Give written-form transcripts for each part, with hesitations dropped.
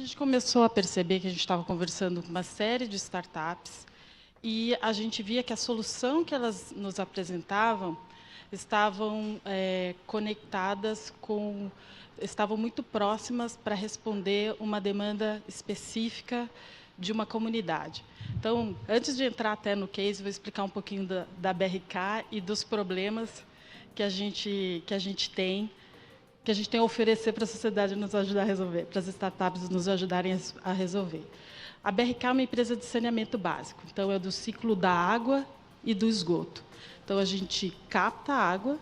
gente começou a perceber que a gente estava conversando com uma série de startups e a gente via que a solução que elas nos apresentavam estavam conectadas com, estavam muito próximas para responder uma demanda específica de uma comunidade. Então, antes de entrar até no case, vou explicar um pouquinho da BRK e dos problemas que a gente tem a oferecer para a sociedade nos ajudar a resolver, para as startups nos ajudarem a resolver. A BRK é uma empresa de saneamento básico, então é do ciclo da água e do esgoto. Então a gente capta a água,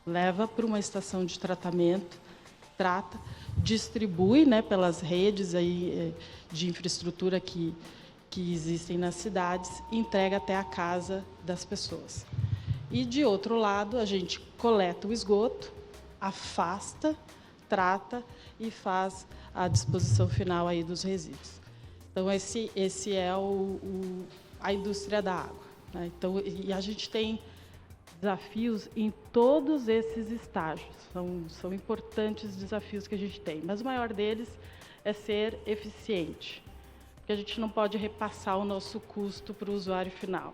leva para uma estação de tratamento, trata, distribui, né, pelas redes aí, de infraestrutura que existem nas cidades, e entrega até a casa das pessoas. E, de outro lado, a gente coleta o esgoto, afasta, trata e faz a disposição final aí dos resíduos. Então, esse é a indústria da água, né? Então, e a gente tem desafios em todos esses estágios. São importantes desafios que a gente tem, mas o maior deles é ser eficiente, porque a gente não pode repassar o nosso custo para o usuário final.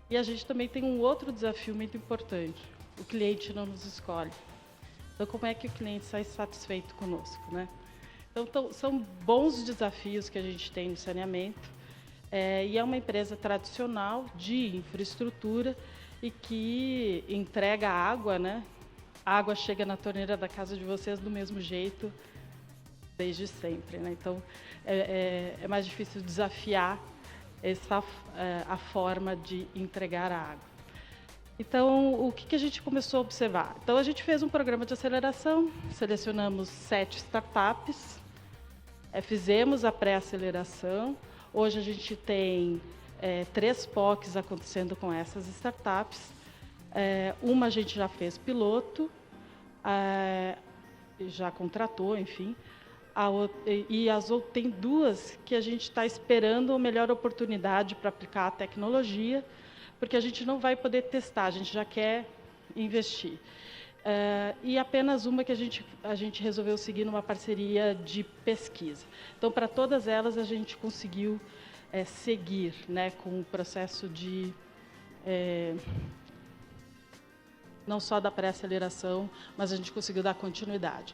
E a gente também tem um outro desafio muito importante: o cliente não nos escolhe. Então, como é que o cliente sai satisfeito conosco, né? Então, são bons desafios que a gente tem no saneamento, e é uma empresa tradicional de infraestrutura e que entrega água, né? A água chega na torneira da casa de vocês do mesmo jeito, desde sempre, né? Então, é mais difícil desafiar a forma de entregar a água. Então, o que a gente começou a observar? Então, a gente fez um programa de aceleração, selecionamos 7 startups, fizemos a pré-aceleração. Hoje a gente tem 3 POCs acontecendo com essas startups. Uma a gente já fez piloto, já contratou, enfim. Tem 2 que a gente está esperando a melhor oportunidade para aplicar a tecnologia, porque a gente não vai poder testar, a gente já quer investir. E apenas uma que a gente resolveu seguir numa parceria de pesquisa. Então, para todas elas, a gente conseguiu seguir, né, com o processo de não só da pré-aceleração, mas a gente conseguiu dar continuidade.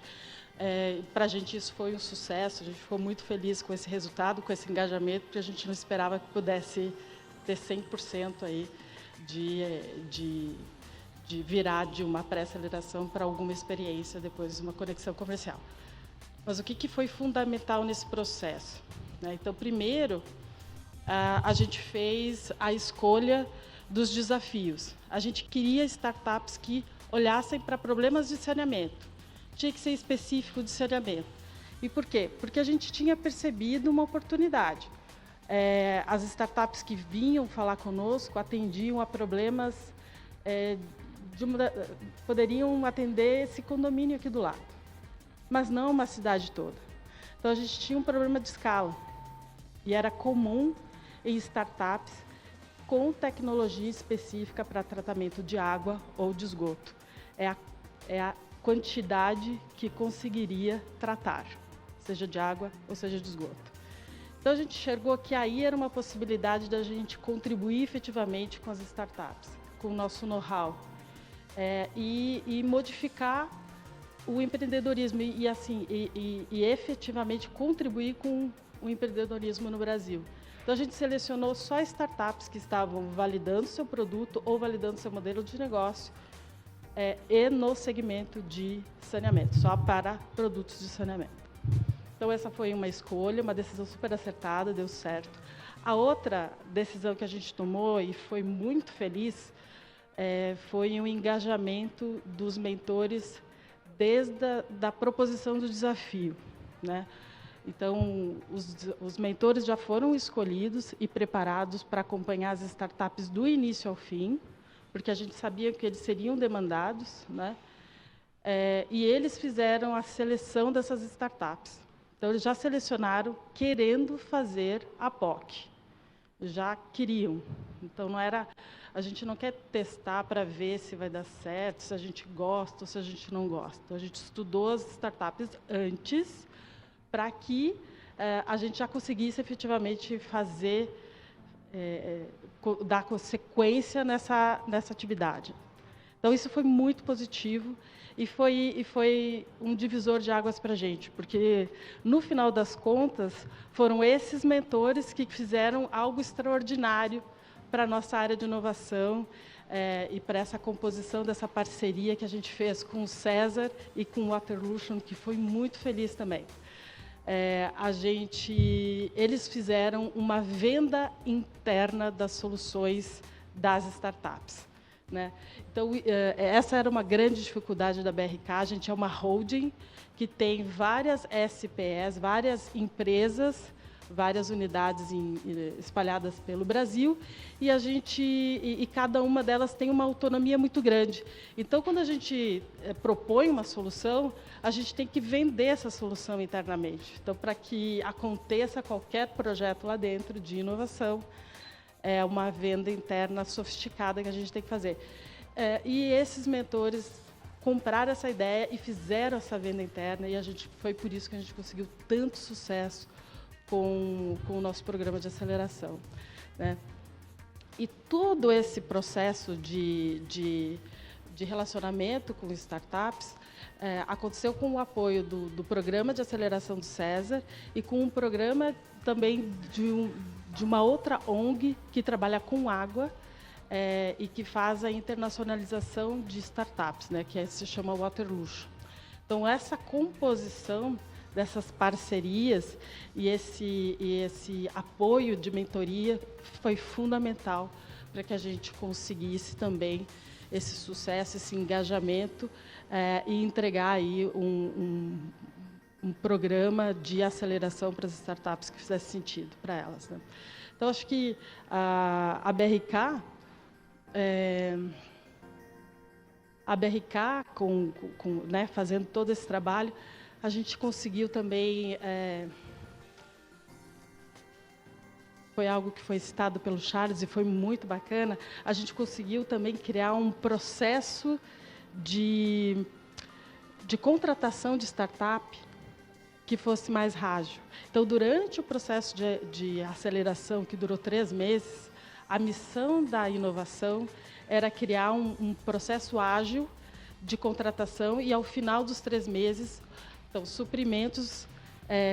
Para a gente isso foi um sucesso, a gente ficou muito feliz com esse resultado, com esse engajamento, porque a gente não esperava que pudesse ter 100% aí de virar de uma pré-aceleração para alguma experiência, depois uma conexão comercial. Mas o que foi fundamental nesse processo, né? Então, primeiro, a gente fez a escolha dos desafios. A gente queria startups que olhassem para problemas de saneamento. Tinha que ser específico de saneamento. E por quê? Porque a gente tinha percebido uma oportunidade. As startups que vinham falar conosco atendiam a problemas, poderiam atender esse condomínio aqui do lado, mas não uma cidade toda. Então, a gente tinha um problema de escala. E era comum em startups com tecnologia específica para tratamento de água ou de esgoto. É a quantidade que conseguiria tratar, seja de água ou seja de esgoto. Então, a gente enxergou que aí era uma possibilidade da gente contribuir efetivamente com as startups, com o nosso know-how, e modificar o empreendedorismo e efetivamente contribuir com o empreendedorismo no Brasil. Então, a gente selecionou só startups que estavam validando seu produto ou validando seu modelo de negócio, e no segmento de saneamento, só para produtos de saneamento. Então, essa foi uma escolha, uma decisão super acertada, deu certo. A outra decisão que a gente tomou, e foi muito feliz, foi o engajamento dos mentores desde a proposição do desafio, né? Então, os mentores já foram escolhidos e preparados para acompanhar as startups do início ao fim, porque a gente sabia que eles seriam demandados, né? E eles fizeram a seleção dessas startups. Então, eles já selecionaram querendo fazer a POC. Já queriam. Então, não era... A gente não quer testar para ver se vai dar certo, se a gente gosta ou se a gente não gosta. Então, a gente estudou as startups antes para que a gente já conseguisse efetivamente fazer, dar sequência nessa atividade. Então, isso foi muito positivo e foi um divisor de águas para a gente, porque, no final das contas, foram esses mentores que fizeram algo extraordinário para a nossa área de inovação e para essa composição dessa parceria que a gente fez com o César e com o Waterlution, que foi muito feliz também. Eles fizeram uma venda interna das soluções das startups, né? Então, essa era uma grande dificuldade da BRK. A gente é uma holding que tem várias SPEs, várias empresas, várias unidades espalhadas pelo Brasil, e cada uma delas tem uma autonomia muito grande. Então, quando a gente propõe uma solução, a gente tem que vender essa solução internamente. Então, para que aconteça qualquer projeto lá dentro de inovação, é uma venda interna sofisticada que a gente tem que fazer. E esses mentores compraram essa ideia e fizeram essa venda interna, e foi por isso que a gente conseguiu tanto sucesso com o nosso programa de aceleração, né? E todo esse processo de relacionamento com startups aconteceu com o apoio do programa de aceleração do César e com um programa também de uma outra ONG que trabalha com água e que faz a internacionalização de startups, né, que se chama Waterlution. Então, essa composição dessas parcerias e esse apoio de mentoria foi fundamental para que a gente conseguisse também esse sucesso, esse engajamento e entregar aí um programa de aceleração para as startups que fizesse sentido para elas, né? Então, acho que a BRK, né, fazendo todo esse trabalho, a gente conseguiu também, foi algo que foi citado pelo Charles e foi muito bacana, a gente conseguiu também criar um processo de contratação de startup que fosse mais ágil. Então, durante o processo de aceleração, que durou 3 meses, a missão da inovação era criar um processo ágil de contratação e, ao final dos 3 meses, então, suprimentos,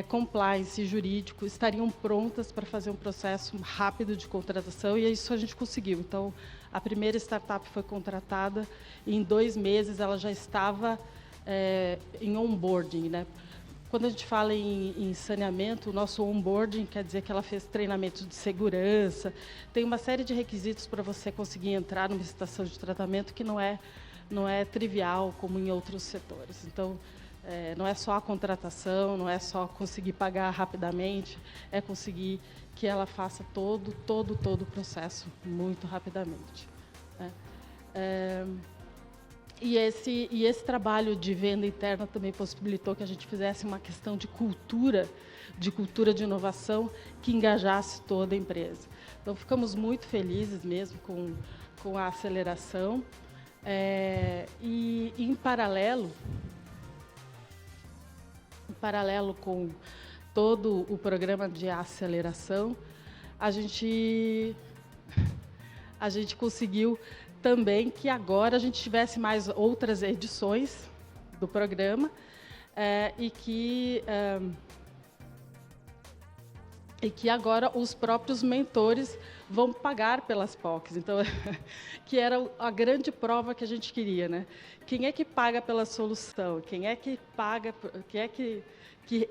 compliance e jurídico estariam prontas para fazer um processo rápido de contratação, e isso a gente conseguiu. Então, a primeira startup foi contratada e, em 2 meses, ela já estava em onboarding, né? Quando a gente fala em saneamento, o nosso onboarding quer dizer que ela fez treinamento de segurança, tem uma série de requisitos para você conseguir entrar numa estação de tratamento que não é trivial, como em outros setores. Então, não é só a contratação, não é só conseguir pagar rapidamente, é conseguir que ela faça todo o processo muito rapidamente, né? E esse trabalho de venda interna também possibilitou que a gente fizesse uma questão de cultura de inovação que engajasse toda a empresa. Então, ficamos muito felizes mesmo com a aceleração. E, em paralelo com todo o programa de aceleração, a gente conseguiu também que agora a gente tivesse mais outras edições do programa e que agora os próprios mentores vão pagar pelas POCs. Então, que era a grande prova que a gente queria, né? Quem é que paga pela solução? Quem é que paga? Quem é que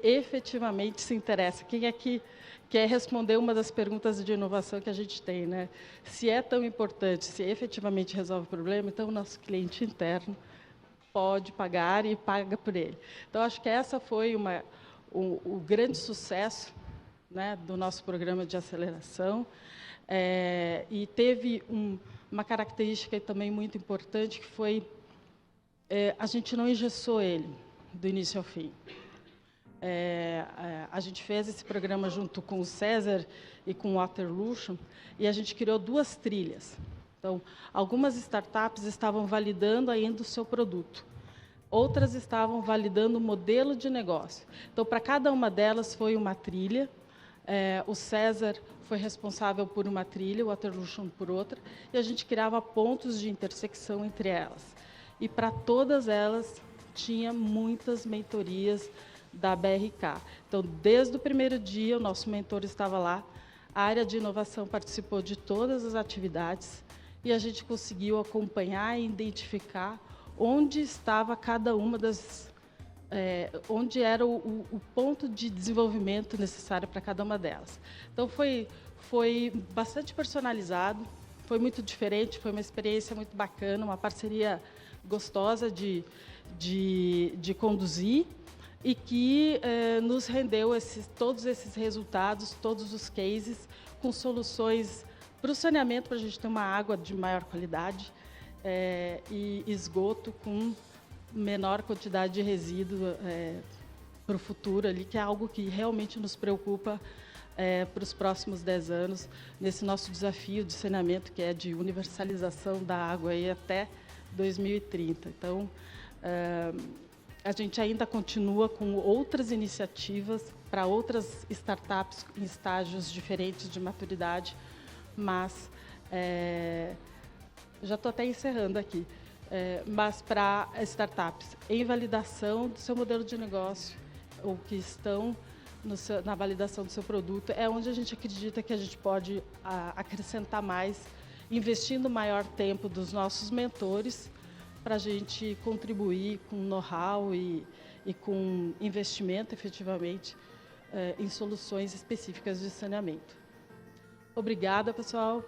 efetivamente se interessa? Quem é que quer responder uma das perguntas de inovação que a gente tem, né? Se é tão importante, se efetivamente resolve o problema, então o nosso cliente interno pode pagar e paga por ele. Então, acho que essa foi o grande sucesso, né, do nosso programa de aceleração. E teve uma característica também muito importante, que foi a gente não engessou ele do início ao fim. A gente fez esse programa junto com o César e com o Waterlution, e a gente criou 2 trilhas. Então, algumas startups estavam validando ainda o seu produto. outras estavam validando o modelo de negócio. Então, para cada uma delas foi uma trilha. O César foi responsável por uma trilha, o Waterlution por outra, e a gente criava pontos de intersecção entre elas. E para todas elas tinha muitas mentorias da BRK. Então, desde o primeiro dia, o nosso mentor estava lá, a área de inovação participou de todas as atividades e a gente conseguiu acompanhar e identificar onde estava cada uma das... onde era o ponto de desenvolvimento necessário para cada uma delas. Então, foi bastante personalizado, foi muito diferente, foi uma experiência muito bacana, uma parceria gostosa de conduzir, e que nos rendeu todos esses resultados, todos os cases, com soluções para o saneamento, para a gente ter uma água de maior qualidade, e esgoto com menor quantidade de resíduo para o futuro, ali, que é algo que realmente nos preocupa para os próximos 10 anos, nesse nosso desafio de saneamento, que é de universalização da água aí até 2030. Então, a gente ainda continua com outras iniciativas para outras startups em estágios diferentes de maturidade, mas já estou até encerrando aqui, mas para startups em validação do seu modelo de negócio, ou que estão na validação do seu produto, é onde a gente acredita que a gente pode acrescentar mais, investindo maior tempo dos nossos mentores, para a gente contribuir com know-how e com investimento, efetivamente, em soluções específicas de saneamento. Obrigada, pessoal.